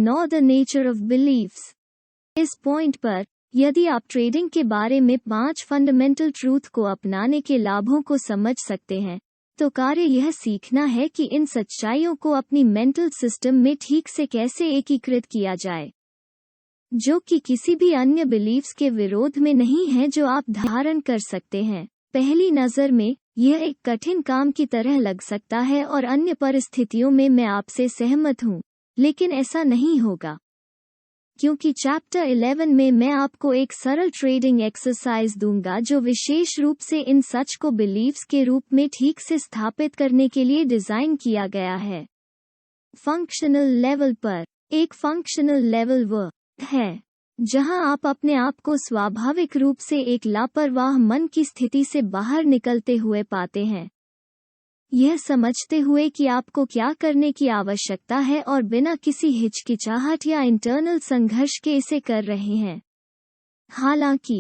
Ignore the nature of beliefs. इस point पर यदि आप ट्रेडिंग के बारे में 5 फंडामेंटल ट्रूथ को अपनाने के लाभों को समझ सकते हैं, तो कार्य यह सीखना है कि इन सच्चाइयों को अपनी मेंटल सिस्टम में ठीक से कैसे एकीकृत किया जाए, जो कि किसी भी अन्य बिलीव्स के विरोध में नहीं है जो आप धारण कर सकते हैं। पहली नज़र में यह एक कठिन काम की तरह लग सकता है और अन्य परिस्थितियों में मैं आपसे सहमत हूँ, लेकिन ऐसा नहीं होगा, क्योंकि चैप्टर 11 में मैं आपको एक सरल ट्रेडिंग एक्सरसाइज दूंगा जो विशेष रूप से इन सच को बिलीव्स के रूप में ठीक से स्थापित करने के लिए डिज़ाइन किया गया है। फंक्शनल लेवल पर एक फंक्शनल लेवल वह है जहां आप अपने आप को स्वाभाविक रूप से एक लापरवाह मन की स्थिति से बाहर निकलते हुए पाते हैं, यह समझते हुए कि आपको क्या करने की आवश्यकता है और बिना किसी हिचकिचाहट या इंटरनल संघर्ष के इसे कर रहे हैं। हालांकि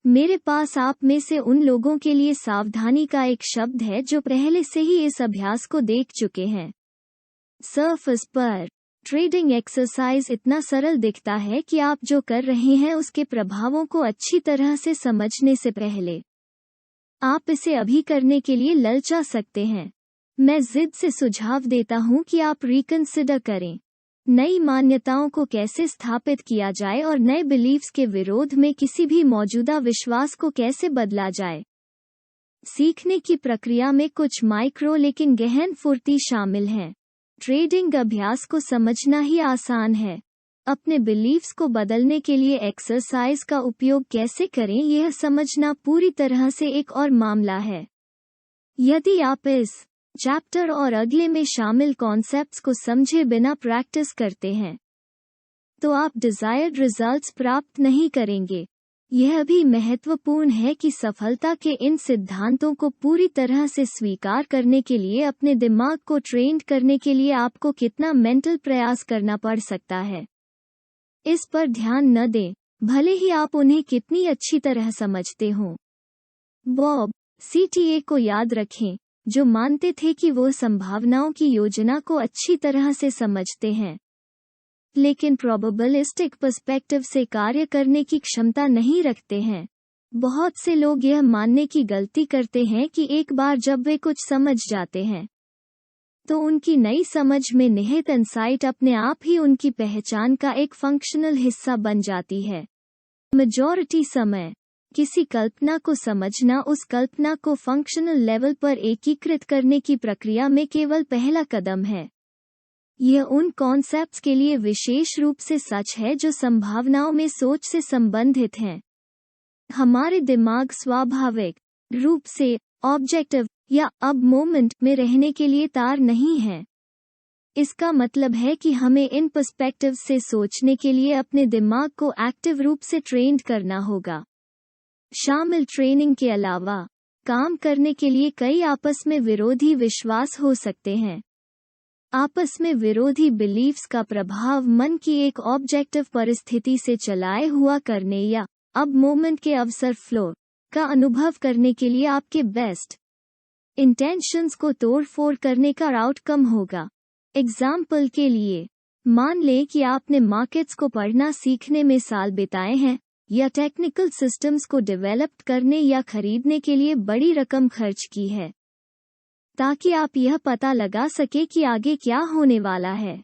मेरे पास आप में से उन लोगों के लिए सावधानी का एक शब्द है जो पहले से ही इस अभ्यास को देख चुके हैं। सरफेस पर ट्रेडिंग एक्सरसाइज इतना सरल दिखता है कि आप जो कर रहे हैं उसके प्रभावों को अच्छी तरह से समझने से पहले आप इसे अभी करने के लिए ललचा सकते हैं। मैं जिद से सुझाव देता हूं कि आप रिकंसिडर करें, नई मान्यताओं को कैसे स्थापित किया जाए और नए बिलीव्स के विरोध में किसी भी मौजूदा विश्वास को कैसे बदला जाए। सीखने की प्रक्रिया में कुछ माइक्रो लेकिन गहन फुर्ती शामिल है। ट्रेडिंग अभ्यास को समझना ही आसान है, अपने बिलीव्स को बदलने के लिए एक्सरसाइज का उपयोग कैसे करें यह समझना पूरी तरह से एक और मामला है। यदि आप इस चैप्टर और अगले में शामिल कॉन्सेप्ट्स को समझे बिना प्रैक्टिस करते हैं, तो आप डिजायर्ड रिजल्ट्स प्राप्त नहीं करेंगे। यह भी महत्वपूर्ण है कि सफलता के इन सिद्धांतों को पूरी तरह से स्वीकार करने के लिए अपने दिमाग को ट्रेंड करने के लिए आपको कितना मेंटल प्रयास करना पड़ सकता है, इस पर ध्यान न दें, भले ही आप उन्हें कितनी अच्छी तरह समझते हों। बॉब सीटीए को याद रखें, जो मानते थे कि वो संभावनाओं की योजना को अच्छी तरह से समझते हैं, लेकिन प्रोबेबिलिस्टिक पर्सपेक्टिव से कार्य करने की क्षमता नहीं रखते हैं। बहुत से लोग यह मानने की गलती करते हैं कि एक बार जब वे कुछ समझ जाते हैं, तो उनकी नई समझ में निहित इंसाइट अपने आप ही उनकी पहचान का एक फंक्शनल हिस्सा बन जाती है। मेजॉरिटी समय किसी कल्पना को समझना उस कल्पना को फंक्शनल लेवल पर एकीकृत करने की प्रक्रिया में केवल पहला कदम है। यह उन कॉन्सेप्ट्स के लिए विशेष रूप से सच है जो संभावनाओं में सोच से संबंधित हैं। हमारे दिमाग स्वाभाविक रूप से ऑब्जेक्टिव या अब मोमेंट में रहने के लिए तैयार नहीं है। इसका मतलब है कि हमें इन पर्सपेक्टिव से सोचने के लिए अपने दिमाग को एक्टिव रूप से ट्रेंड करना होगा। शामिल ट्रेनिंग के अलावा काम करने के लिए कई आपस में विरोधी विश्वास हो सकते हैं। आपस में विरोधी बिलीव्स का प्रभाव मन की एक ऑब्जेक्टिव परिस्थिति से चलाए हुआ करने या अब मोमेंट के अवसर फ्लो का अनुभव करने के लिए आपके बेस्ट इंटेंशंस को तोड़-फोड़ करने का आउटकम होगा। एग्जाम्पल के लिए, मान लें कि आपने मार्केट्स को पढ़ना सीखने में साल बिताए हैं या टेक्निकल सिस्टम्स को डेवलप करने या खरीदने के लिए बड़ी रकम खर्च की है, ताकि आप यह पता लगा सके कि आगे क्या होने वाला है।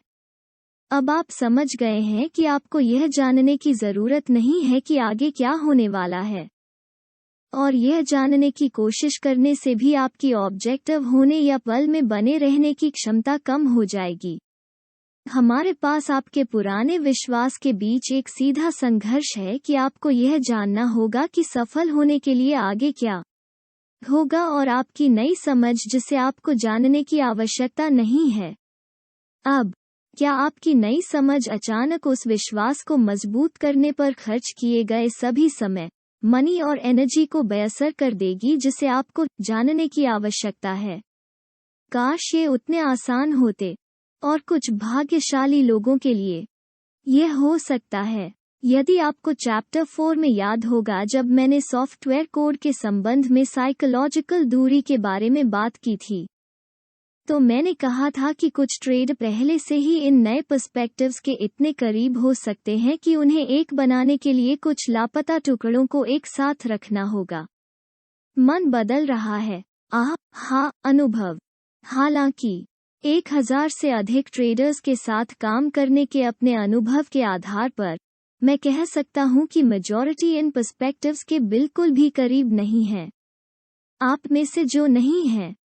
अब आप समझ गए हैं कि आपको यह जानने की ज़रूरत नहीं है कि आगे क्या होने वाला है, और यह जानने की कोशिश करने से भी आपकी ऑब्जेक्टिव होने या पल में बने रहने की क्षमता कम हो जाएगी। हमारे पास आपके पुराने विश्वास के बीच एक सीधा संघर्ष है कि आपको यह जानना होगा कि सफल होने के लिए आगे क्या होगा, और आपकी नई समझ जिसे आपको जानने की आवश्यकता नहीं है। अब क्या आपकी नई समझ अचानक उस विश्वास को मजबूत करने पर खर्च किए गए सभी समय, मनी और एनर्जी को बेअसर कर देगी जिसे आपको जानने की आवश्यकता है? काश ये उतने आसान होते, और कुछ भाग्यशाली लोगों के लिए यह हो सकता है। यदि आपको चैप्टर 4 में याद होगा जब मैंने सॉफ्टवेयर कोड के संबंध में साइकोलॉजिकल दूरी के बारे में बात की थी, तो मैंने कहा था कि कुछ ट्रेड पहले से ही इन नए पर्सपेक्टिव्स के इतने करीब हो सकते हैं कि उन्हें एक बनाने के लिए कुछ लापता टुकड़ों को एक साथ रखना होगा। मन बदल रहा है। हाँ, अनुभव। हालांकि 1000 से अधिक ट्रेडर्स के साथ काम करने के अपने अनुभव के आधार पर मैं कह सकता हूं कि मेजॉरिटी इन पर्सपेक्टिव्स के बिल्कुल भी करीब नहीं है। आप में से जो नहीं हैं,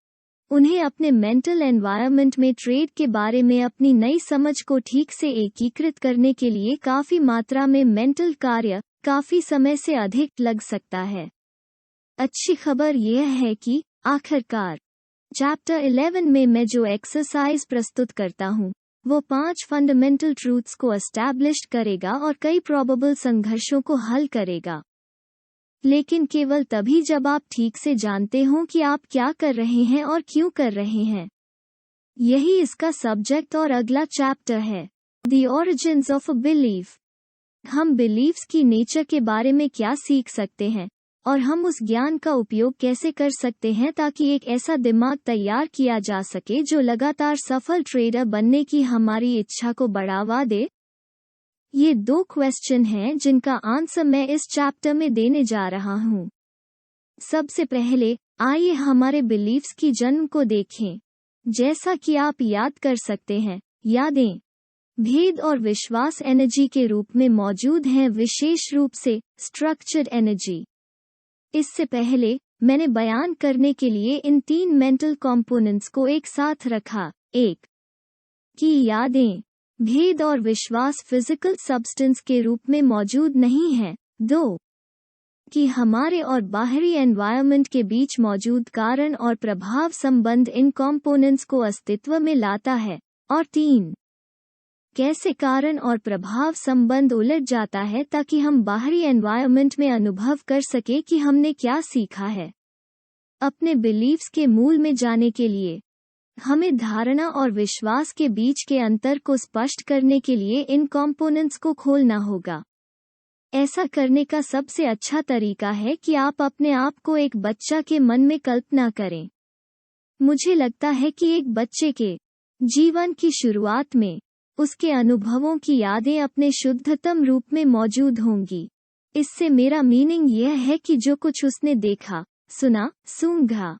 उन्हें अपने मेंटल एनवायरनमेंट में ट्रेड के बारे में अपनी नई समझ को ठीक से एकीकृत करने के लिए काफी मात्रा में मेंटल कार्य काफी समय से अधिक लग सकता है। अच्छी खबर यह है कि आखिरकार चैप्टर 11 में मैं जो एक्सरसाइज प्रस्तुत करता हूँ वो 5 फंडामेंटल ट्रूथ्स को एस्टैब्लिश करेगा और कई प्रोबेबल संघर्षों को हल करेगा, लेकिन केवल तभी जब आप ठीक से जानते हो कि आप क्या कर रहे हैं और क्यों कर रहे हैं। यही इसका सब्जेक्ट और अगला चैप्टर है, the origins of a belief. हम बिलीव्स की नेचर के बारे में क्या सीख सकते हैं और हम उस ज्ञान का उपयोग कैसे कर सकते हैं ताकि एक ऐसा दिमाग तैयार किया जा सके जो लगातार सफल ट्रेडर बनने की हमारी इच्छा को बढ़ावा दे। ये 2 क्वेश्चन हैं जिनका आंसर मैं इस चैप्टर में देने जा रहा हूँ। सबसे पहले आइए हमारे बिलीव्स की जन्म को देखें। जैसा कि आप याद कर सकते हैं, यादें भेद और विश्वास एनर्जी के रूप में मौजूद हैं, विशेष रूप से स्ट्रक्चर्ड एनर्जी। इससे पहले मैंने बयान करने के लिए इन 3 मेंटल कंपोनेंट्स को एक साथ रखा। 1 कि यादें भेद और विश्वास फिजिकल सब्सटेंस के रूप में मौजूद नहीं है। 2 कि हमारे और बाहरी एनवायरनमेंट के बीच मौजूद कारण और प्रभाव संबंध इन कंपोनेंट्स को अस्तित्व में लाता है। और 3 कैसे कारण और प्रभाव संबंध उलट जाता है ताकि हम बाहरी एनवायरनमेंट में अनुभव कर सके कि हमने क्या सीखा है। अपने बिलीव्स के मूल में जाने के लिए हमें धारणा और विश्वास के बीच के अंतर को स्पष्ट करने के लिए इन कंपोनेंट्स को खोलना होगा। ऐसा करने का सबसे अच्छा तरीका है कि आप अपने आप को एक बच्चा के मन में कल्पना करें। मुझे लगता है कि एक बच्चे के जीवन की शुरुआत में उसके अनुभवों की यादें अपने शुद्धतम रूप में मौजूद होंगी। इससे मेरा मीनिंग यह है कि जो कुछ उसने देखा, सुना, सूंघा,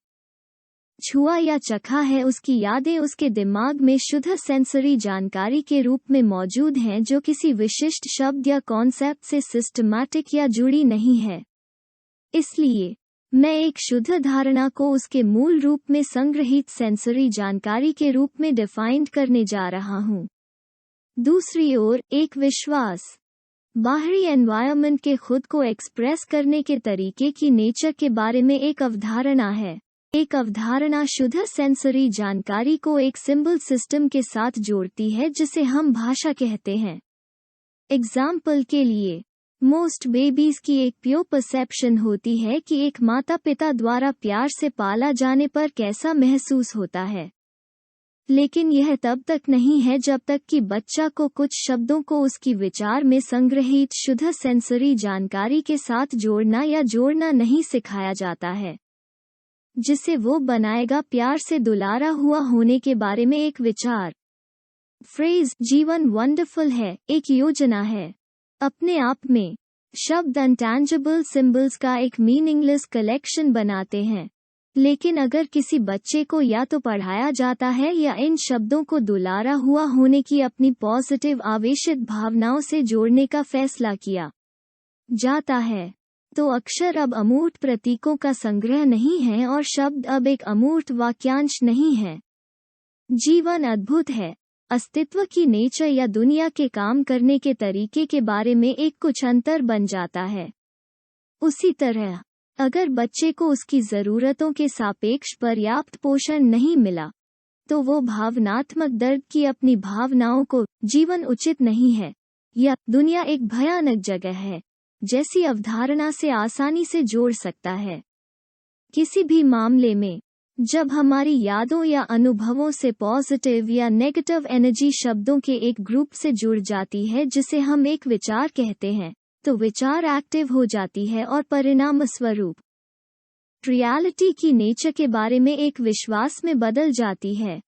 छुआ या चखा है, उसकी यादें उसके दिमाग में शुद्ध सेंसरी जानकारी के रूप में मौजूद हैं जो किसी विशिष्ट शब्द या कॉन्सेप्ट से सिस्टमैटिक या जुड़ी नहीं है। इसलिए मैं एक शुद्ध धारणा को उसके मूल रूप में संग्रहित सेंसरी जानकारी के रूप में डिफाइंड करने जा रहा हूँ। दूसरी ओर एक विश्वास बाहरी एनवायरनमेंट के खुद को एक्सप्रेस करने के तरीके की नेचर के बारे में एक अवधारणा है। एक अवधारणा शुद्ध सेंसरी जानकारी को एक सिंबल सिस्टम के साथ जोड़ती है जिसे हम भाषा कहते हैं। एग्जाम्पल के लिए, मोस्ट बेबीज की एक प्योर परसेप्शन होती है कि एक माता पिता द्वारा प्यार से पाला जाने पर कैसा महसूस होता है, लेकिन यह तब तक नहीं है जब तक कि बच्चा को कुछ शब्दों को उसकी विचार में संग्रहित शुद्ध सेंसरी जानकारी के साथ जोड़ना या जोड़ना नहीं सिखाया जाता है, जिसे वो बनाएगा प्यार से दुलारा हुआ होने के बारे में एक विचार। फ्रेज जीवन वंडरफुल है एक योजना है। अपने आप में शब्द अनटैंजिबल सिंबल्स का एक मीनिंगलेस कलेक्शन बनाते हैं, लेकिन अगर किसी बच्चे को या तो पढ़ाया जाता है या इन शब्दों को दुलारा हुआ होने की अपनी पॉजिटिव आवेशित भावनाओं से जोड़ने का फैसला किया जाता है, तो अक्षर अब अमूर्त प्रतीकों का संग्रह नहीं है और शब्द अब एक अमूर्त वाक्यांश नहीं है। जीवन अद्भुत है। अस्तित्व की नेचर या दुनिया के काम करने के तरीके के बारे में एक कुछ अंतर बन जाता है। उसी तरह अगर बच्चे को उसकी ज़रूरतों के सापेक्ष पर्याप्त पोषण नहीं मिला, तो वो भावनात्मक दर्द की अपनी भावनाओं को जीवन उचित नहीं है या दुनिया एक भयानक जगह है जैसी अवधारणा से आसानी से जोड़ सकता है। किसी भी मामले में जब हमारी यादों या अनुभवों से पॉजिटिव या नेगेटिव एनर्जी शब्दों के एक ग्रुप से जुड़ जाती है जिसे हम एक विचार कहते हैं, तो विचार एक्टिव हो जाती है और परिणाम स्वरूप रियलिटी की नेचर के बारे में एक विश्वास में बदल जाती है।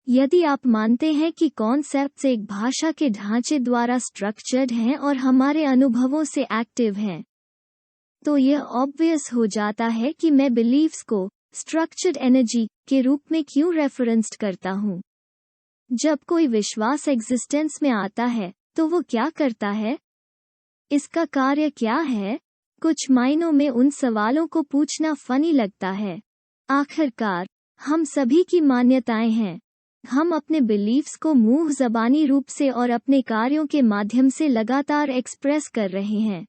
यदि आप मानते हैं कि कॉन्सेप्ट्स एक भाषा के ढांचे द्वारा स्ट्रक्चर्ड हैं और हमारे अनुभवों से एक्टिव हैं, तो यह ऑब्वियस हो जाता है कि मैं बिलीव्स को स्ट्रक्चर्ड एनर्जी के रूप में क्यों रेफरेंस्ड करता हूँ। जब कोई विश्वास एग्जिस्टेंस में आता है तो वो क्या करता है? इसका कार्य क्या है? कुछ मायनों में उन सवालों को पूछना फनी लगता है। आखिरकार हम सभी की मान्यताएं हैं। हम अपने बिलीव्स को मुंह ज़बानी रूप से और अपने कार्यों के माध्यम से लगातार एक्सप्रेस कर रहे हैं।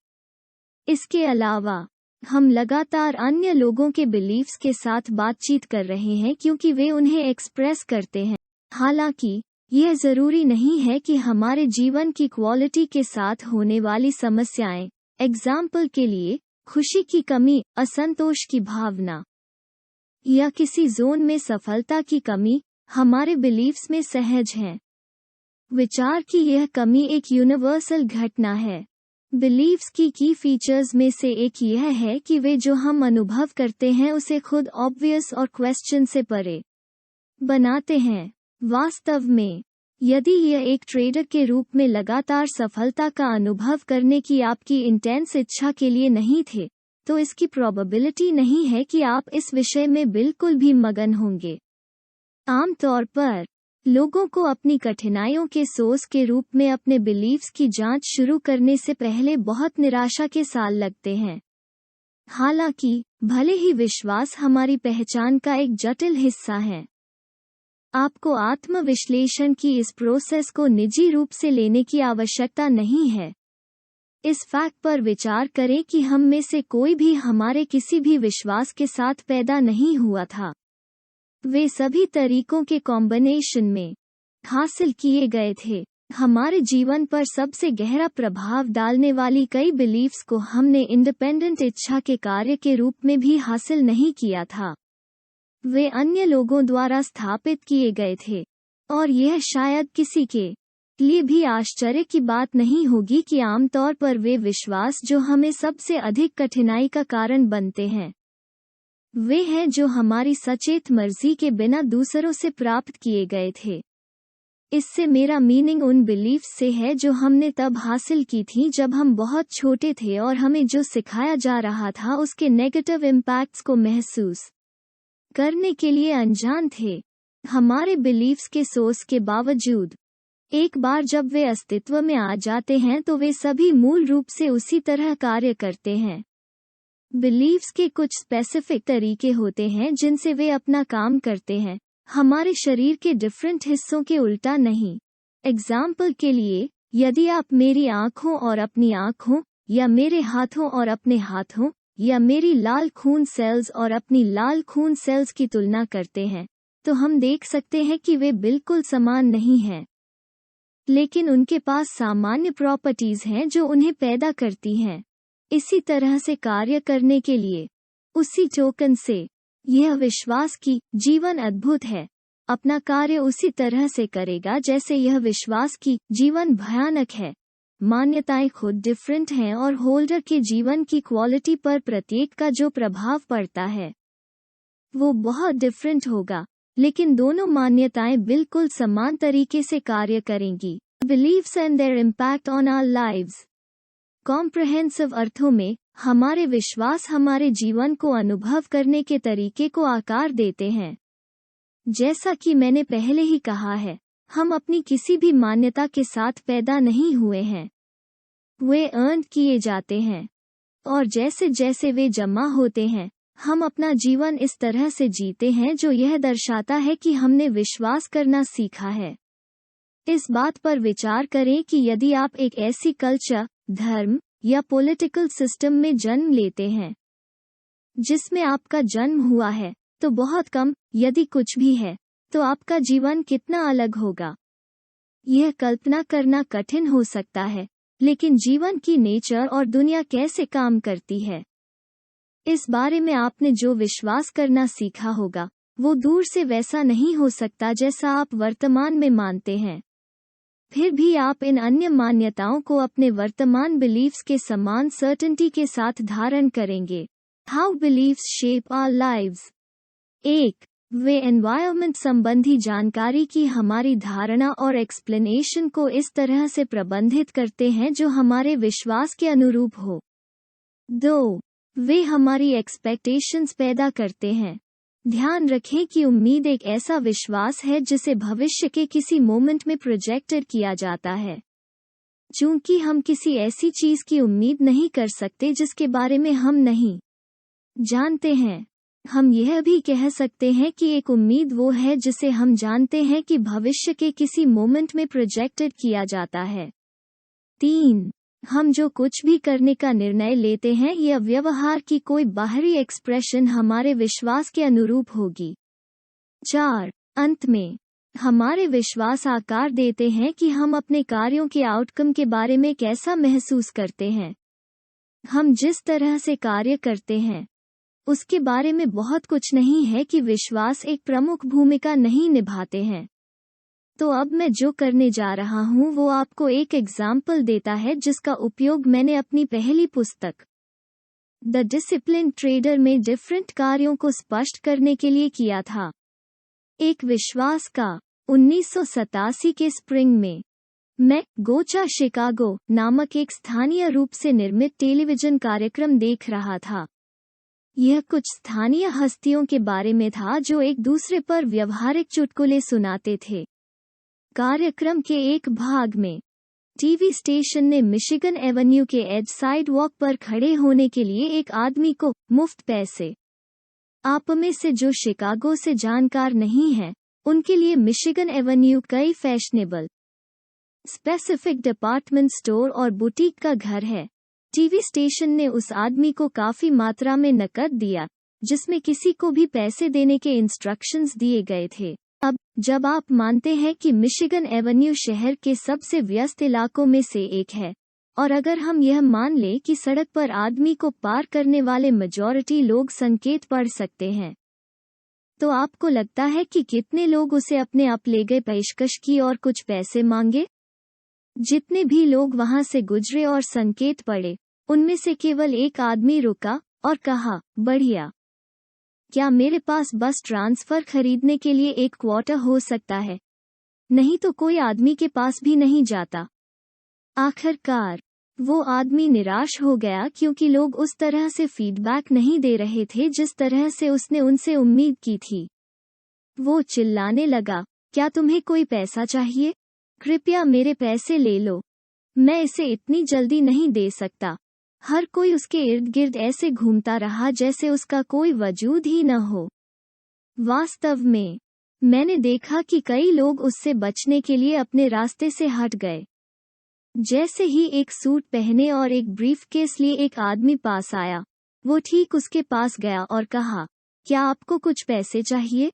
इसके अलावा हम लगातार अन्य लोगों के बिलीव्स के साथ बातचीत कर रहे हैं क्योंकि वे उन्हें एक्सप्रेस करते हैं। हालांकि यह जरूरी नहीं है कि हमारे जीवन की क्वालिटी के साथ होने वाली समस्याएं, एग्जाम्पल के लिए खुशी की कमी, असंतोष की भावना या किसी जोन में सफलता की कमी, हमारे बिलीव्स में सहज हैं। विचार की यह कमी एक यूनिवर्सल घटना है। बिलीव्स की फीचर्स में से एक यह है कि वे जो हम अनुभव करते हैं उसे खुद ऑब्वियस और क्वेश्चन से परे बनाते हैं। वास्तव में यदि यह एक ट्रेडर के रूप में लगातार सफलता का अनुभव करने की आपकी इंटेंस इच्छा के लिए नहीं थे, तो इसकी प्रोबेबिलिटी नहीं है कि आप इस विषय में बिल्कुल भी मगन होंगे। आमतौर पर लोगों को अपनी कठिनाइयों के सोर्स के रूप में अपने बिलीव्स की जांच शुरू करने से पहले बहुत निराशा के साल लगते हैं। हालांकि भले ही विश्वास हमारी पहचान का एक जटिल हिस्सा है, आपको आत्मविश्लेषण की इस प्रोसेस को निजी रूप से लेने की आवश्यकता नहीं है। इस फैक्ट पर विचार करें कि हम में से कोई भी हमारे किसी भी विश्वास के साथ पैदा नहीं हुआ था। वे सभी तरीकों के कॉम्बिनेशन में हासिल किए गए थे। हमारे जीवन पर सबसे गहरा प्रभाव डालने वाली कई बिलीव्स को हमने इंडिपेंडेंट इच्छा के कार्य के रूप में भी हासिल नहीं किया था। वे अन्य लोगों द्वारा स्थापित किए गए थे, और यह शायद किसी के लिए भी आश्चर्य की बात नहीं होगी कि आमतौर पर वे विश्वास जो हमें सबसे अधिक कठिनाई का कारण बनते हैं, वे हैं जो हमारी सचेत मर्जी के बिना दूसरों से प्राप्त किए गए थे। इससे मेरा मीनिंग उन बिलीफ्स से है जो हमने तब हासिल की थी जब हम बहुत छोटे थे और हमें जो सिखाया जा रहा था उसके नेगेटिव इम्पैक्ट्स को महसूस करने के लिए अनजान थे। हमारे बिलीफ्स के सोर्स के बावजूद एक बार जब वे अस्तित्व में आ जाते हैं तो वे सभी मूल रूप से उसी तरह कार्य करते हैं। बिलीफ्स के कुछ स्पेसिफिक तरीके होते हैं जिनसे वे अपना काम करते हैं, हमारे शरीर के डिफरेंट हिस्सों के उल्टा नहीं। एग्जाम्पल के लिए, यदि आप मेरी आँखों और अपनी आँखों, या मेरे हाथों और अपने हाथों, या मेरी लाल खून सेल्स और अपनी लाल खून सेल्स की तुलना करते हैं, तो हम देख सकते हैं कि वे बिल्कुल समान नहीं हैं, लेकिन उनके पास सामान्य प्रॉपर्टीज हैं जो उन्हें पैदा करती हैं इसी तरह से कार्य करने के लिए। उसी टोकन से यह विश्वास कि जीवन अद्भुत है अपना कार्य उसी तरह से करेगा जैसे यह विश्वास कि जीवन भयानक है। मान्यताएं खुद डिफरेंट हैं और होल्डर के जीवन की क्वालिटी पर प्रत्येक का जो प्रभाव पड़ता है वो बहुत डिफरेंट होगा, लेकिन दोनों मान्यताएं बिल्कुल समान तरीके से कार्य करेंगी। Beliefs and their impact on our lives. Comprehensive अर्थों में हमारे विश्वास हमारे जीवन को अनुभव करने के तरीके को आकार देते हैं। जैसा कि मैंने पहले ही कहा है, हम अपनी किसी भी मान्यता के साथ पैदा नहीं हुए हैं, वे अर्न किए जाते हैं, और जैसे जैसे वे जमा होते हैं हम अपना जीवन इस तरह से जीते हैं जो यह दर्शाता है कि हमने विश्वास करना सीखा है। इस बात पर विचार करें कि यदि आप एक ऐसी कल्चर, धर्म या पॉलिटिकल सिस्टम में जन्म लेते हैं जिसमें आपका जन्म हुआ है, तो बहुत कम, यदि कुछ भी है, तो आपका जीवन कितना अलग होगा। यह कल्पना करना कठिन हो सकता है, लेकिन जीवन की नेचर और दुनिया कैसे काम करती है, इस बारे में आपने जो विश्वास करना सीखा होगा, वो दूर से वैसा नहीं हो सकता जैसा आप वर्तमान में मानते हैं। फिर भी आप इन अन्य मान्यताओं को अपने वर्तमान बिलीफ्स के समान सर्टेनिटी के साथ धारण करेंगे। How beliefs shape our lives. 1. वे एनवायरनमेंट संबंधी जानकारी की हमारी धारणा और एक्सप्लेनेशन को इस तरह से प्रबंधित करते हैं जो हमारे विश्वास के अनुरूप हो। 2. वे हमारी एक्सपेक्टेशंस पैदा करते हैं। ध्यान रखें कि उम्मीद एक ऐसा विश्वास है जिसे भविष्य के किसी मोमेंट में प्रोजेक्टेड किया जाता है। चूंकि हम किसी ऐसी चीज की उम्मीद नहीं कर सकते जिसके बारे में हम नहीं जानते हैं, हम यह भी कह सकते हैं कि एक उम्मीद वो है जिसे हम जानते हैं कि भविष्य के किसी मोमेंट में प्रोजेक्टेड किया जाता है। 3. हम जो कुछ भी करने का निर्णय लेते हैं या व्यवहार की कोई बाहरी एक्सप्रेशन हमारे विश्वास के अनुरूप होगी। 4. अंत में हमारे विश्वास आकार देते हैं कि हम अपने कार्यों के आउटकम के बारे में कैसा महसूस करते हैं। हम जिस तरह से कार्य करते हैं उसके बारे में बहुत कुछ नहीं है कि विश्वास एक प्रमुख भूमिका नहीं निभाते हैं। तो अब मैं जो करने जा रहा हूँ वो आपको एक एग्जाम्पल देता है जिसका उपयोग मैंने अपनी पहली पुस्तक द डिसिप्लिन ट्रेडर में डिफरेंट कार्यों को स्पष्ट करने के लिए किया था। एक विश्वास का 1987 के स्प्रिंग में मैं गोचा शिकागो नामक एक स्थानीय रूप से निर्मित टेलीविजन कार्यक्रम देख रहा था। यह कुछ स्थानीय हस्तियों के बारे में था जो एक दूसरे पर व्यवहारिक चुटकुले सुनाते थे। कार्यक्रम के एक भाग में टीवी स्टेशन ने मिशिगन एवेन्यू के एज साइड वॉक पर खड़े होने के लिए एक आदमी को मुफ्त पैसे। आप में से जो शिकागो से जानकार नहीं हैं, उनके लिए मिशिगन एवेन्यू कई फैशनेबल स्पेसिफिक डिपार्टमेंट स्टोर और बुटीक का घर है। टीवी स्टेशन ने उस आदमी को काफी मात्रा में नकद दिया जिसमें किसी को भी पैसे देने के इंस्ट्रक्शंस दिए गए थे। अब जब आप मानते हैं कि मिशिगन एवेन्यू शहर के सबसे व्यस्त इलाकों में से एक है और अगर हम यह मान लें कि सड़क पर आदमी को पार करने वाले मेजॉरिटी लोग संकेत पढ़ सकते हैं, तो आपको लगता है कि कितने लोग उसे अपने आप ले गए पेशकश की और कुछ पैसे मांगे? जितने भी लोग वहां से गुजरे और संकेत पढ़े, उनमें से केवल एक आदमी रुका और कहा, बढ़िया। क्या मेरे पास बस ट्रांसफर खरीदने के लिए एक क्वार्टर हो सकता है? नहीं तो कोई आदमी के पास भी नहीं जाता। आखिरकार वो आदमी निराश हो गया क्योंकि लोग उस तरह से फीडबैक नहीं दे रहे थे जिस तरह से उसने उनसे उम्मीद की थी। वो चिल्लाने लगा, क्या तुम्हें कोई पैसा चाहिए? कृपया मेरे पैसे ले लो, मैं इसे इतनी जल्दी नहीं दे सकता। हर कोई उसके इर्द गिर्द ऐसे घूमता रहा जैसे उसका कोई वजूद ही न हो। वास्तव में मैंने देखा कि कई लोग उससे बचने के लिए अपने रास्ते से हट गए। जैसे ही एक सूट पहने और एक ब्रीफकेस लिए एक आदमी पास आया, वो ठीक उसके पास गया और कहा, क्या आपको कुछ पैसे चाहिए?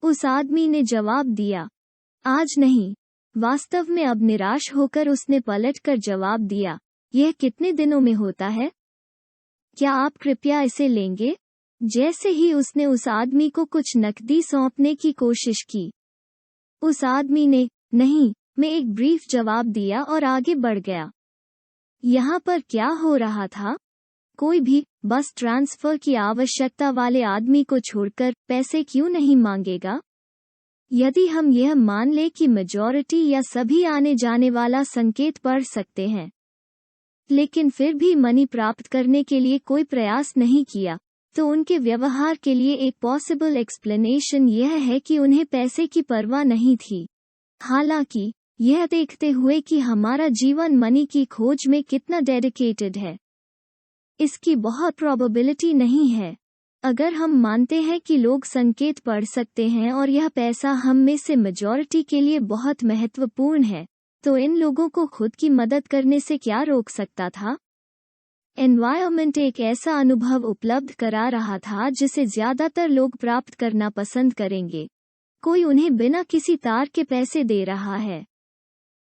उस आदमी ने जवाब दिया, आज नहीं। वास्तव में अब निराश होकर उसने पलटकर जवाब दिया, यह कितने दिनों में होता है? क्या आप कृपया इसे लेंगे? जैसे ही उसने उस आदमी को कुछ नकदी सौंपने की कोशिश की, उस आदमी ने नहीं में एक ब्रीफ जवाब दिया और आगे बढ़ गया। यहाँ पर क्या हो रहा था? कोई भी बस ट्रांसफर की आवश्यकता वाले आदमी को छोड़कर पैसे क्यों नहीं मांगेगा? यदि हम यह मान लें कि मेजॉरिटी या सभी आने जाने वाला संकेत पढ़ सकते हैं, लेकिन फिर भी मनी प्राप्त करने के लिए कोई प्रयास नहीं किया, तो उनके व्यवहार के लिए एक पॉसिबल एक्सप्लेनेशन यह है कि उन्हें पैसे की परवाह नहीं थी। हालांकि यह देखते हुए कि हमारा जीवन मनी की खोज में कितना डेडिकेटेड है, इसकी बहुत प्रोबेबिलिटी नहीं है। अगर हम मानते हैं कि लोग संकेत पढ़ सकते हैं और यह पैसा हम में से मेजॉरिटी के लिए बहुत महत्वपूर्ण है, तो इन लोगों को खुद की मदद करने से क्या रोक सकता था? एनवायरनमेंट एक ऐसा अनुभव उपलब्ध करा रहा था जिसे ज्यादातर लोग प्राप्त करना पसंद करेंगे। कोई उन्हें बिना किसी तार के पैसे दे रहा है।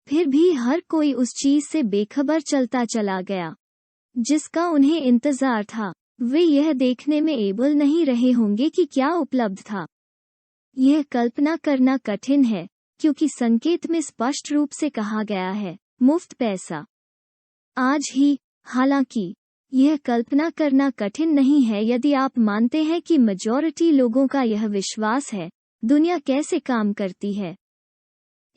फिर भी हर कोई उस चीज से बेखबर चलता चला गया जिसका उन्हें इंतजार था। वे यह देखने में एबल नहीं रहे होंगे कि क्या उपलब्ध था। यह कल्पना करना कठिन है क्योंकि संकेत में स्पष्ट रूप से कहा गया है, मुफ्त पैसा। आज ही, हालांकि यह कल्पना करना कठिन नहीं है यदि आप मानते हैं कि मेजॉरिटी लोगों का यह विश्वास है, दुनिया कैसे काम करती है।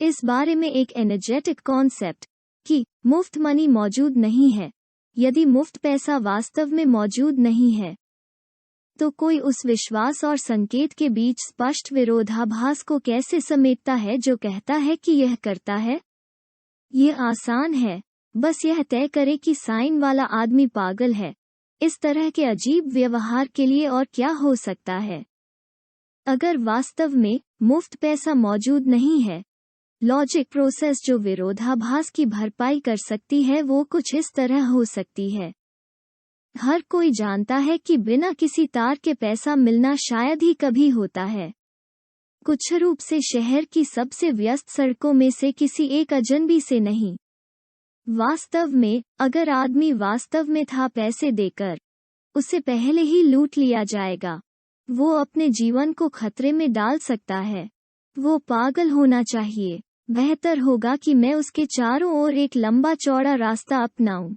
इस बारे में एक एनर्जेटिक कॉन्सेप्ट कि मुफ्त मनी मौजूद नहीं है। यदि मुफ्त पैसा वास्तव में मौजूद नहीं है, तो कोई उस विश्वास और संकेत के बीच स्पष्ट विरोधाभास को कैसे समेटता है जो कहता है कि यह करता है? यह आसान है, बस यह तय करे कि साइन वाला आदमी पागल है। इस तरह के अजीब व्यवहार के लिए और क्या हो सकता है? अगर वास्तव में मुफ्त पैसा मौजूद नहीं है, लॉजिक प्रोसेस जो विरोधाभास की भरपाई कर सकती है वो कुछ इस तरह हो सकती है। हर कोई जानता है कि बिना किसी तार के पैसा मिलना शायद ही कभी होता है। कुछ रूप से शहर की सबसे व्यस्त सड़कों में से किसी एक अजनबी से नहीं। वास्तव में, अगर आदमी वास्तव में था पैसे देकर, उसे पहले ही लूट लिया जाएगा। वो अपने जीवन को खतरे में डाल सकता है। वो पागल होना चाहिए। बेहतर होगा कि मैं उसके चारों ओर एक लंबा चौड़ा रास्ता अपनाऊं।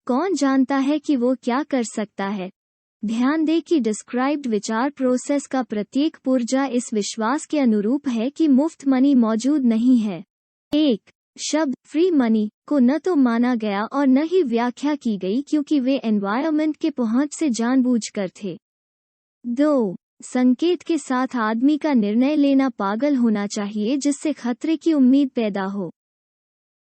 कौन जानता है कि वो क्या कर सकता है? ध्यान दें कि डिस्क्राइब्ड विचार प्रोसेस का प्रत्येक पुर्जा इस विश्वास के अनुरूप है कि मुफ्त मनी मौजूद नहीं है। एक शब्द फ्री मनी को न तो माना गया और न ही व्याख्या की गई क्योंकि वे एनवायरनमेंट के पहुंच से जानबूझकर थे। 2 संकेत के साथ आदमी का निर्णय लेना पागल होना चाहिए जिससे खतरे की उम्मीद पैदा हो,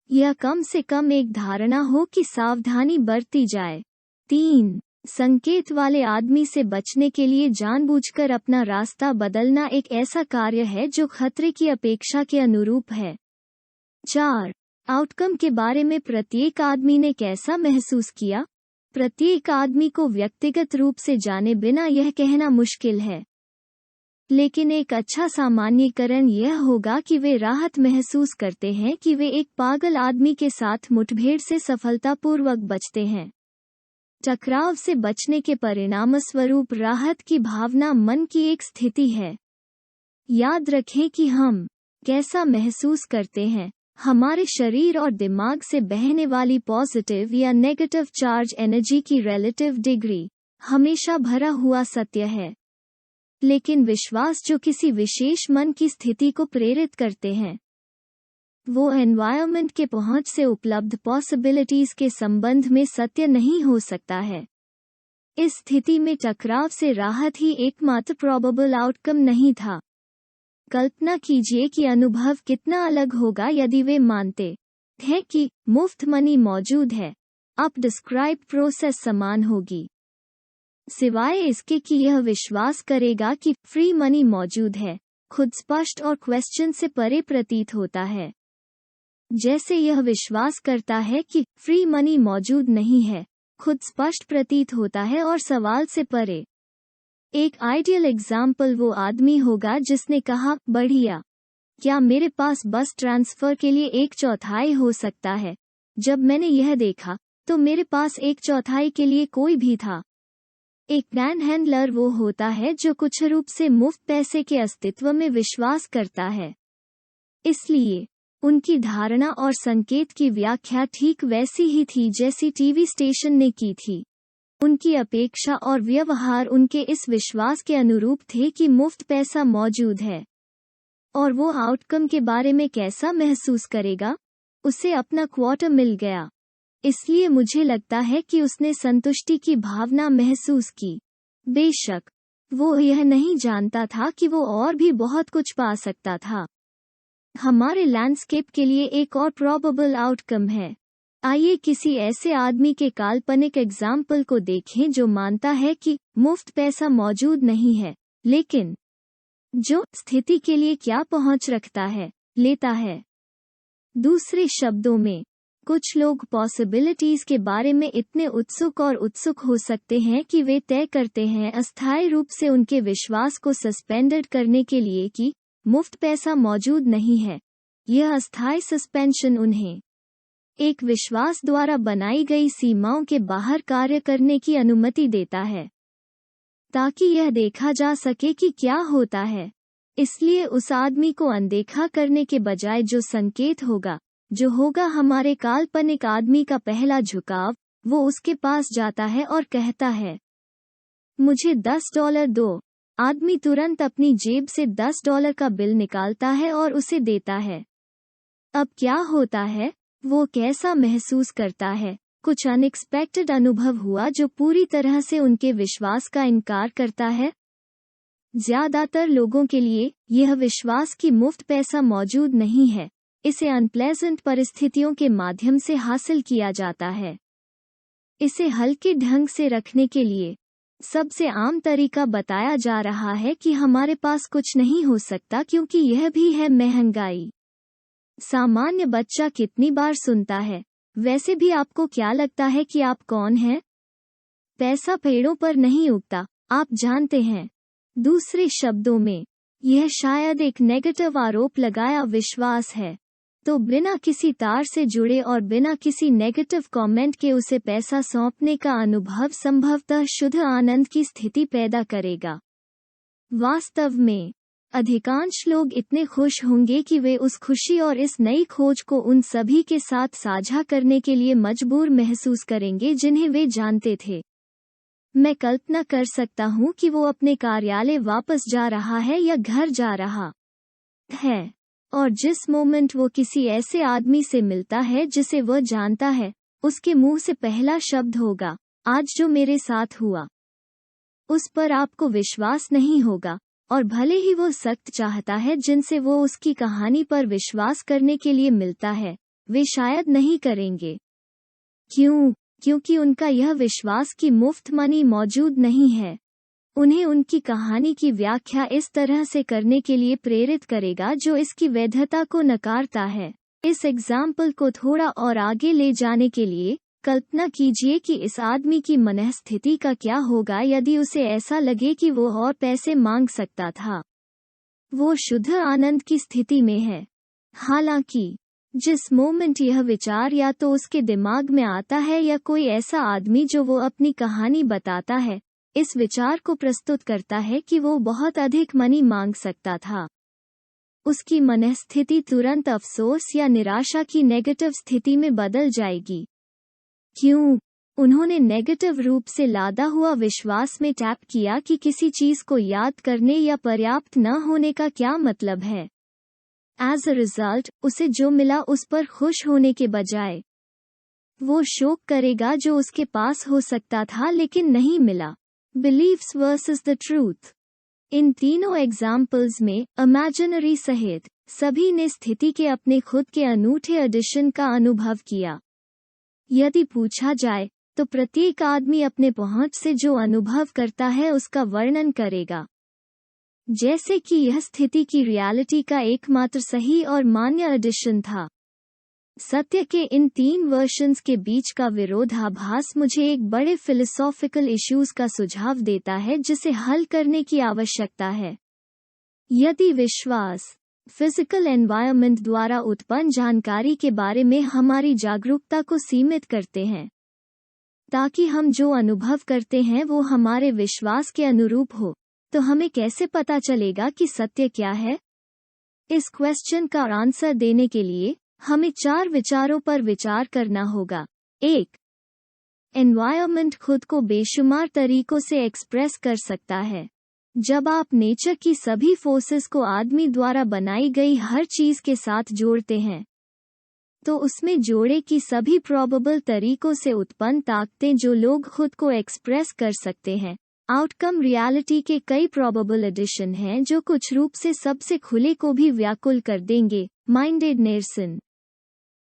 या कम से कम एक धारणा हो कि सावधानी बरती जाए। 3 संकेत वाले आदमी से बचने के लिए जानबूझकर अपना रास्ता बदलना एक ऐसा कार्य है जो खतरे की अपेक्षा के अनुरूप है। 4 आउटकम के बारे में प्रत्येक आदमी ने कैसा महसूस किया? प्रत्येक आदमी को व्यक्तिगत रूप से जाने बिना यह कहना मुश्किल है, लेकिन एक अच्छा सामान्यीकरण यह होगा कि वे राहत महसूस करते हैं कि वे एक पागल आदमी के साथ मुठभेड़ से सफलतापूर्वक बचते हैं। टकराव से बचने के परिणामस्वरूप राहत की भावना मन की एक स्थिति है। याद रखें कि हम कैसा महसूस करते हैं, हमारे शरीर और दिमाग से बहने वाली पॉजिटिव या नेगेटिव चार्ज एनर्जी की रिलेटिव डिग्री हमेशा भरा हुआ सत्य है, लेकिन विश्वास जो किसी विशेष मन की स्थिति को प्रेरित करते हैं, वो एनवायरनमेंट के पहुंच से उपलब्ध पॉसिबिलिटीज के संबंध में सत्य नहीं हो सकता है। इस स्थिति में टकराव से राहत ही एकमात्र प्रोबेबल आउटकम नहीं था। कल्पना कीजिए कि अनुभव कितना अलग होगा यदि वे मानते हैं कि मुफ्त मनी मौजूद है। अब डिस्क्राइब प्रोसेस समान होगी, सिवाय इसके कि यह विश्वास करेगा कि फ्री मनी मौजूद है, खुद स्पष्ट और क्वेश्चन से परे प्रतीत होता है। जैसे यह विश्वास करता है कि फ्री मनी मौजूद नहीं है, खुद स्पष्ट प्रतीत होता है और सवाल से परे। एक आइडियल एग्जाम्पल वो आदमी होगा जिसने कहा, बढ़िया, क्या मेरे पास बस ट्रांसफर के लिए 1/4 हो सकता है? जब मैंने यह देखा तो मेरे पास 1/4 के लिए कोई भी था। एक पैनहैंडलर वो होता है जो कुछ रूप से मुफ्त पैसे के अस्तित्व में विश्वास करता है। इसलिए उनकी धारणा और संकेत की व्याख्या ठीक वैसी ही थी जैसी टीवी स्टेशन ने की थी। उनकी अपेक्षा और व्यवहार उनके इस विश्वास के अनुरूप थे कि मुफ्त पैसा मौजूद है। और वो आउटकम के बारे में कैसा महसूस करेगा? उसे अपना क्वार्टर मिल गया, इसलिए मुझे लगता है कि उसने संतुष्टि की भावना महसूस की। बेशक वो यह नहीं जानता था कि वो और भी बहुत कुछ पा सकता था। हमारे लैंडस्केप के लिए एक और प्रोबेबल आउटकम है। आइए किसी ऐसे आदमी के काल्पनिक एग्जाम्पल को देखें जो मानता है कि मुफ्त पैसा मौजूद नहीं है, लेकिन जो स्थिति के लिए क्या पहुंच रखता है, लेता है। दूसरे शब्दों में, कुछ लोग पॉसिबिलिटीज के बारे में इतने उत्सुक हो सकते हैं कि वे तय करते हैं अस्थायी रूप से उनके विश्वास को सस्पेंडेड करने के लिए कि मुफ्त पैसा मौजूद नहीं है। यह अस्थायी सस्पेंशन उन्हें एक विश्वास द्वारा बनाई गई सीमाओं के बाहर कार्य करने की अनुमति देता है, ताकि यह देखा जा सके कि क्या होता है। इसलिए उस आदमी को अनदेखा करने के बजाय जो संकेत होगा, जो होगा हमारे काल्पनिक आदमी का पहला झुकाव, वो उसके पास जाता है और कहता है, मुझे $10 दो। आदमी तुरंत अपनी जेब से $10 का बिल निकालता है और उसे देता है। अब क्या होता है? वो कैसा महसूस करता है? कुछ अनएक्सपेक्टेड अनुभव हुआ जो पूरी तरह से उनके विश्वास का इनकार करता है? ज्यादातर लोगों के लिए यह विश्वास कि मुफ्त पैसा मौजूद नहीं है। इसे अनप्लेजेंट परिस्थितियों के माध्यम से हासिल किया जाता है। इसे हल्के ढंग से रखने के लिए सबसे आम तरीका बताया जा रहा है कि हमारे पास कुछ नहीं हो सकता क्योंकि यह भी है महंगाई। सामान्य बच्चा कितनी बार सुनता है, वैसे भी आपको क्या लगता है कि आप कौन हैं? पैसा पेड़ों पर नहीं उगता, आप जानते हैं। दूसरे शब्दों में, यह शायद एक नेगेटिव आरोप लगाया विश्वास है। तो बिना किसी तार से जुड़े और बिना किसी नेगेटिव कमेंट के उसे पैसा सौंपने का अनुभव संभवतः शुद्ध आनंद की स्थिति पैदा करेगा। वास्तव में, अधिकांश लोग इतने खुश होंगे कि वे उस खुशी और इस नई खोज को उन सभी के साथ साझा करने के लिए मजबूर महसूस करेंगे जिन्हें वे जानते थे। मैं कल्पना कर सकता हूँ कि वो अपने कार्यालय वापस जा रहा है या घर जा रहा है, और जिस मोमेंट वो किसी ऐसे आदमी से मिलता है जिसे वह जानता है, उसके मुंह से पहला शब्द होगा, आज जो मेरे साथ हुआ। उस पर आपको विश्वास नहीं होगा, और भले ही वो सख्त चाहता है जिनसे वो उसकी कहानी पर विश्वास करने के लिए मिलता है, वे शायद नहीं करेंगे। क्यों? क्योंकि उनका यह विश्वास कि मुफ्त मनी मौजूद नहीं है उन्हें उनकी कहानी की व्याख्या इस तरह से करने के लिए प्रेरित करेगा जो इसकी वैधता को नकारता है। इस एग्जाम्पल को थोड़ा और आगे ले जाने के लिए कल्पना कीजिए कि इस आदमी की मनःस्थिति का क्या होगा यदि उसे ऐसा लगे कि वो और पैसे मांग सकता था। वो शुद्ध आनंद की स्थिति में है। हालांकि जिस मोमेंट यह विचार या तो उसके दिमाग में आता है या कोई ऐसा आदमी जो वो अपनी कहानी बताता है, इस विचार को प्रस्तुत करता है कि वो बहुत अधिक मनी मांग सकता था, उसकी मनःस्थिति तुरंत अफसोस या निराशा की नेगेटिव स्थिति में बदल जाएगी। क्यों? उन्होंने नेगेटिव रूप से लादा हुआ विश्वास में टैप किया कि किसी चीज को याद करने या पर्याप्त न होने का क्या मतलब है। एज अ रिजल्ट, उसे जो मिला उस पर खुश होने के बजाय वो शोक करेगा जो उसके पास हो सकता था लेकिन नहीं मिला। Believes versus the truth. इन तीनों एग्जाम्पल्स में इमेजिनरी सहित सभी ने स्थिति के अपने खुद के अनूठे एडिशन का अनुभव किया। यदि पूछा जाए तो प्रत्येक आदमी अपने पहुंच से जो अनुभव करता है उसका वर्णन करेगा, जैसे कि यह स्थिति की रियलिटी का एकमात्र सही और मान्य एडिशन था। सत्य के इन तीन वर्शंस के बीच का विरोधाभास मुझे एक बड़े फिलोसॉफिकल इश्यूज का सुझाव देता है जिसे हल करने की आवश्यकता है। यदि विश्वास फिजिकल एनवायरनमेंट द्वारा उत्पन्न जानकारी के बारे में हमारी जागरूकता को सीमित करते हैं ताकि हम जो अनुभव करते हैं वो हमारे विश्वास के अनुरूप हो, तो हमें कैसे पता चलेगा कि सत्य क्या है? इस क्वेश्चन का आंसर देने के लिए हमें 4 विचारों पर विचार करना होगा। 1. एनवायरनमेंट खुद को बेशुमार तरीकों से एक्सप्रेस कर सकता है। जब आप नेचर की सभी फोर्सेस को आदमी द्वारा बनाई गई हर चीज के साथ जोड़ते हैं, तो उसमें जोड़े की सभी प्रोबेबल तरीकों से उत्पन्न ताकतें जो लोग खुद को एक्सप्रेस कर सकते हैं। आउटकम रियलिटी के कई प्रोबेबल एडिशन हैं जो कुछ रूप से सबसे खुले को भी व्याकुल कर देंगे। माइंडेड नेर्सन।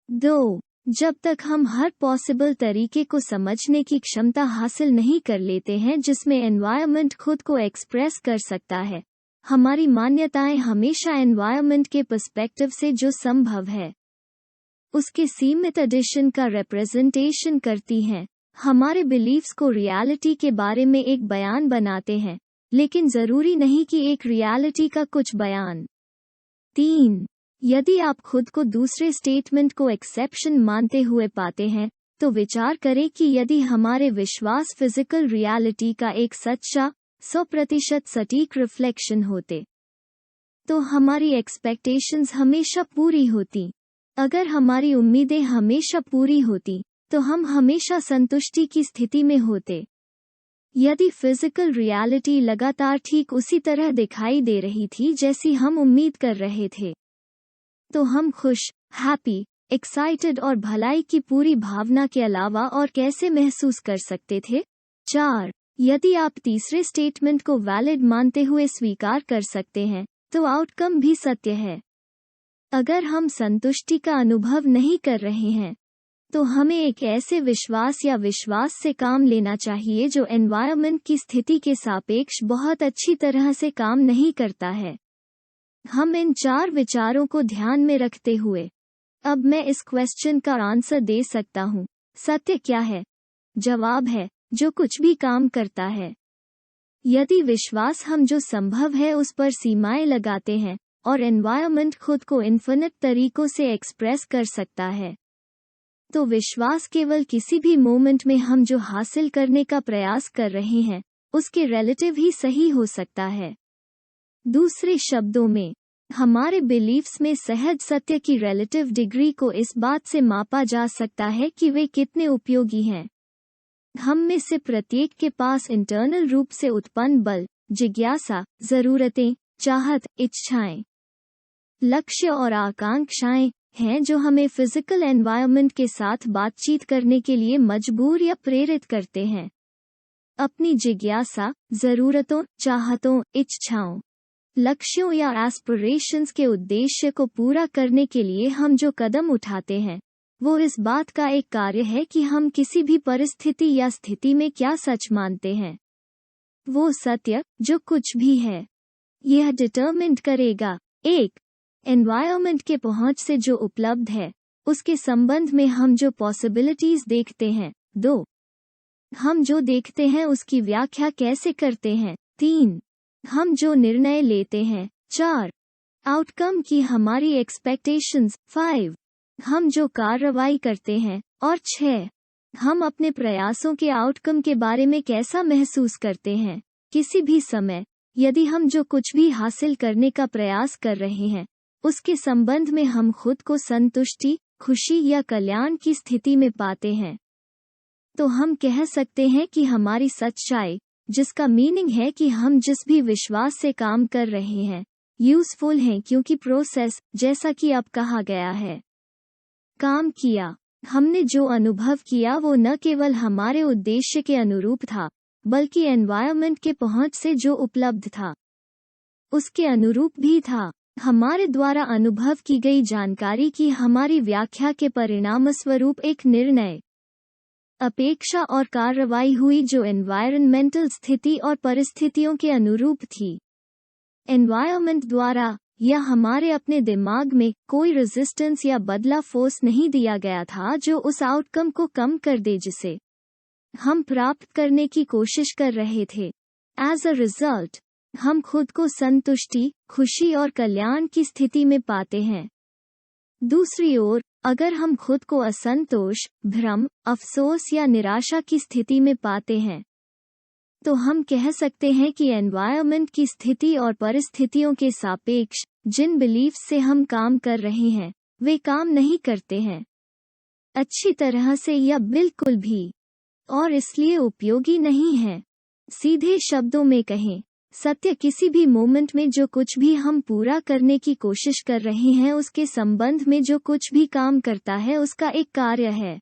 2. जब तक हम हर पॉसिबल तरीके को समझने की क्षमता हासिल नहीं कर लेते हैं जिसमें एनवायरनमेंट खुद को एक्सप्रेस कर सकता है, हमारी मान्यताएं हमेशा एनवायरनमेंट के पर्सपेक्टिव से जो संभव है उसके सीमित एडिशन का रिप्रेजेंटेशन करती हैं। हमारे बिलीफ्स को रियलिटी के बारे में एक बयान बनाते हैं, लेकिन जरूरी नहीं कि एक रियलिटी का कुछ बयान। 3. यदि आप खुद को दूसरे स्टेटमेंट को एक्सेप्शन मानते हुए पाते हैं, तो विचार करें कि यदि हमारे विश्वास फिजिकल रियलिटी का एक सच्चा 100% सटीक रिफ्लेक्शन होते, तो हमारी एक्सपेक्टेशंस हमेशा पूरी होती। अगर हमारी उम्मीदें हमेशा पूरी होती, तो हम हमेशा संतुष्टि की स्थिति में होते। यदि फिजिकल रियलिटी लगातार ठीक उसी तरह दिखाई दे रही थी जैसी हम उम्मीद कर रहे थे, तो हम खुश, हैप्पी, एक्साइटेड और भलाई की पूरी भावना के अलावा और कैसे महसूस कर सकते थे? 4. यदि आप तीसरे स्टेटमेंट को वैलिड मानते हुए स्वीकार कर सकते हैं, तो आउटकम भी सत्य है। अगर हम संतुष्टि का अनुभव नहीं कर रहे हैं, तो हमें एक ऐसे विश्वास या विश्वास से काम लेना चाहिए जो एनवायरनमेंट की स्थिति के सापेक्ष बहुत अच्छी तरह से काम नहीं करता है। हम इन 4 विचारों को ध्यान में रखते हुए अब मैं इस क्वेश्चन का आंसर दे सकता हूँ। सत्य क्या है? जवाब है, जो कुछ भी काम करता है। यदि विश्वास हम जो संभव है उस पर सीमाएं लगाते हैं और एनवायरनमेंट खुद को इन्फिनिट तरीकों से एक्सप्रेस कर सकता है, तो विश्वास केवल किसी भी मोमेंट में हम जो हासिल करने का प्रयास कर रहे हैं उसके रिलेटिव ही सही हो सकता है। दूसरे शब्दों में, हमारे बिलीफ्स में सहज सत्य की रिलेटिव डिग्री को इस बात से मापा जा सकता है कि वे कितने उपयोगी हैं। हम में से प्रत्येक के पास इंटरनल रूप से उत्पन्न बल, जिज्ञासा, जरूरतें, चाहत, इच्छाएं, लक्ष्य और आकांक्षाएं हैं जो हमें फिजिकल एनवायरनमेंट के साथ बातचीत करने के लिए मजबूर या प्रेरित करते हैं। अपनी जिज्ञासा, जरूरतों, चाहतों, इच्छाओं, लक्ष्यों या एस्पिरेशंस के उद्देश्य को पूरा करने के लिए हम जो कदम उठाते हैं, वो इस बात का एक कार्य है कि हम किसी भी परिस्थिति या स्थिति में क्या सच मानते हैं। वो सत्य, जो कुछ भी है, यह डिटरमिन्ड करेगा 1. एनवायरनमेंट के पहुंच से जो उपलब्ध है, उसके संबंध में हम जो पॉसिबिलिटीज देखते हैं। 2. हम जो देखते हैं उसकी व्याख्या कैसे करते हैं। 3. हम जो निर्णय लेते हैं। 4. आउटकम की हमारी एक्सपेक्टेशंस। 5. हम जो कार्रवाई करते हैं। और 6. हम अपने प्रयासों के आउटकम के बारे में कैसा महसूस करते हैं। किसी भी समय, यदि हम जो कुछ भी हासिल करने का प्रयास कर रहे हैं उसके संबंध में हम खुद को संतुष्टि, खुशी या कल्याण की स्थिति में पाते हैं, तो हम कह सकते हैं कि हमारी सच्चाई, जिसका मीनिंग है कि हम जिस भी विश्वास से काम कर रहे हैं, यूजफुल है, क्योंकि प्रोसेस, जैसा कि अब कहा गया है, काम किया। हमने जो अनुभव किया वो न केवल हमारे उद्देश्य के अनुरूप था, बल्कि एनवायरनमेंट के पहुंच से जो उपलब्ध था उसके अनुरूप भी था। हमारे द्वारा अनुभव की गई जानकारी की हमारी व्याख्या के परिणामस्वरूप एक निर्णय, अपेक्षा और कार्रवाई हुई जो एनवायरनमेंटल स्थिति और परिस्थितियों के अनुरूप थी। एनवायरनमेंट द्वारा या हमारे अपने दिमाग में कोई रेजिस्टेंस या बदला फोर्स नहीं दिया गया था जो उस आउटकम को कम कर दे जिसे हम प्राप्त करने की कोशिश कर रहे थे। एज अ रिजल्ट, हम खुद को संतुष्टि, खुशी और कल्याण की स्थिति में पाते हैं। दूसरी ओर, अगर हम खुद को असंतोष, भ्रम, अफसोस या निराशा की स्थिति में पाते हैं, तो हम कह सकते हैं कि एनवायरनमेंट की स्थिति और परिस्थितियों के सापेक्ष जिन बिलीफ्स से हम काम कर रहे हैं, वे काम नहीं करते हैं अच्छी तरह से या बिल्कुल भी, और इसलिए उपयोगी नहीं है। सीधे शब्दों में कहें, सत्य किसी भी मोमेंट में जो कुछ भी हम पूरा करने की कोशिश कर रहे हैं उसके संबंध में जो कुछ भी काम करता है उसका एक कार्य है।